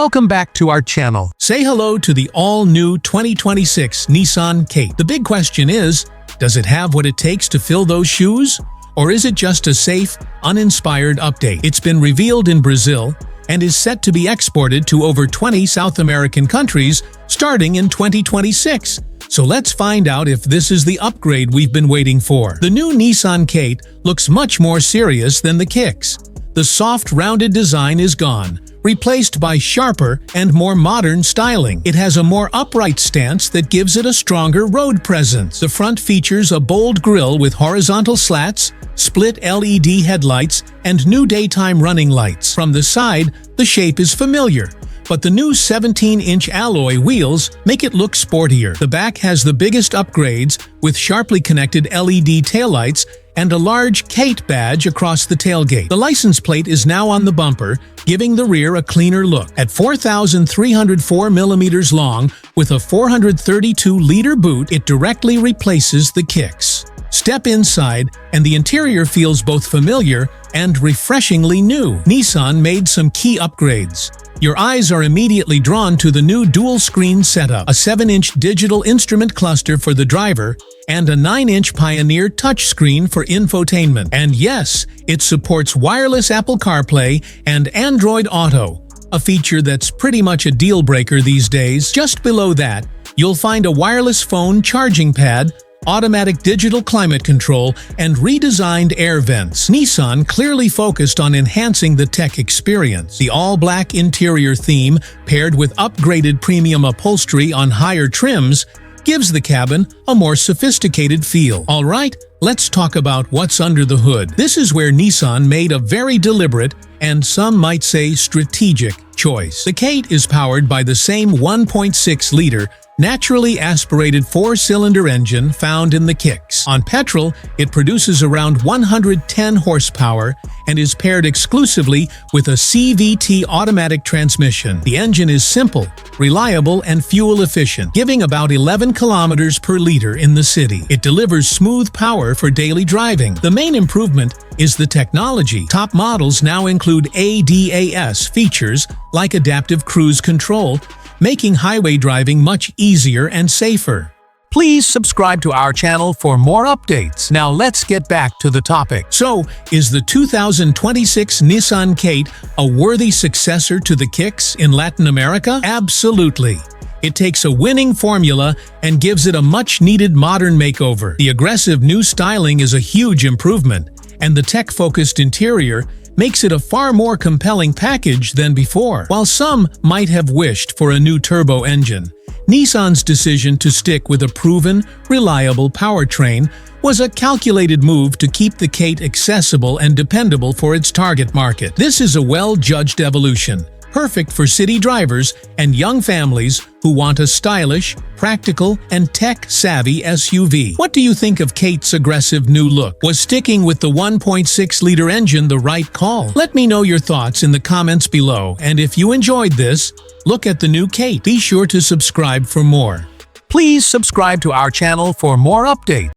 welcome back to our channel. Say hello to the all-new 2026 Nissan Kait. The big question is, does it have what it takes to fill those shoes? Or is it just a safe, uninspired update? It's been revealed in Brazil and is set to be exported to over 20 South American countries starting in 2026. So let's find out if this is the upgrade we've been waiting for. The new Nissan Kait looks much more serious than the Kicks. The soft, rounded design is gone, replaced by sharper and more modern styling. It has a more upright stance that gives it a stronger road presence. The front features a bold grille with horizontal slats, split LED headlights, and new daytime running lights. From the side, the shape is familiar, but the new 17-inch alloy wheels make it look sportier. The back has the biggest upgrades with sharply connected LED taillights and a large Kait badge across the tailgate. The license plate is now on the bumper, giving the rear a cleaner look. At 4,304 millimeters long, with a 432-liter boot, it directly replaces the Kicks. Step inside, and the interior feels both familiar and refreshingly new. Nissan made some key upgrades. Your eyes are immediately drawn to the new dual-screen setup, a 7-inch digital instrument cluster for the driver, and a 9-inch Pioneer touchscreen for infotainment. And yes, it supports wireless Apple CarPlay and Android Auto, a feature that's pretty much a deal-breaker these days. Just below that, you'll find a wireless phone charging pad, automatic digital climate control, and redesigned air vents. Nissan clearly focused on enhancing the tech experience. The all-black interior theme, paired with upgraded premium upholstery on higher trims, gives the cabin a more sophisticated feel. Alright, let's talk about what's under the hood. This is where Nissan made a very deliberate, and some might say strategic, choice. The Kait is powered by the same 1.6-liter naturally aspirated 4-cylinder engine found in the Kicks. On petrol, it produces around 110 horsepower and is paired exclusively with a CVT automatic transmission. The engine is simple, reliable, and fuel-efficient, giving about 11 kilometers per liter in the city. It delivers smooth power for daily driving. The main improvement is the technology. Top models now include ADAS features like adaptive cruise control, making highway driving much easier and safer. Please subscribe to our channel for more updates. Now let's get back to the topic. So, is the 2026 Nissan Kait a worthy successor to the Kicks in Latin America? Absolutely. It takes a winning formula and gives it a much-needed modern makeover. The aggressive new styling is a huge improvement, and the tech-focused interior makes it a far more compelling package than before. While some might have wished for a new turbo engine, Nissan's decision to stick with a proven, reliable powertrain was a calculated move to keep the Kait accessible and dependable for its target market. This is a well-judged evolution, perfect for city drivers and young families who want a stylish, practical, and tech-savvy SUV. What do you think of Kait's aggressive new look? Was sticking with the 1.6-liter engine the right call? Let me know your thoughts in the comments below, and if you enjoyed this, look at the new Kait. Be sure to subscribe for more. Please subscribe to our channel for more updates.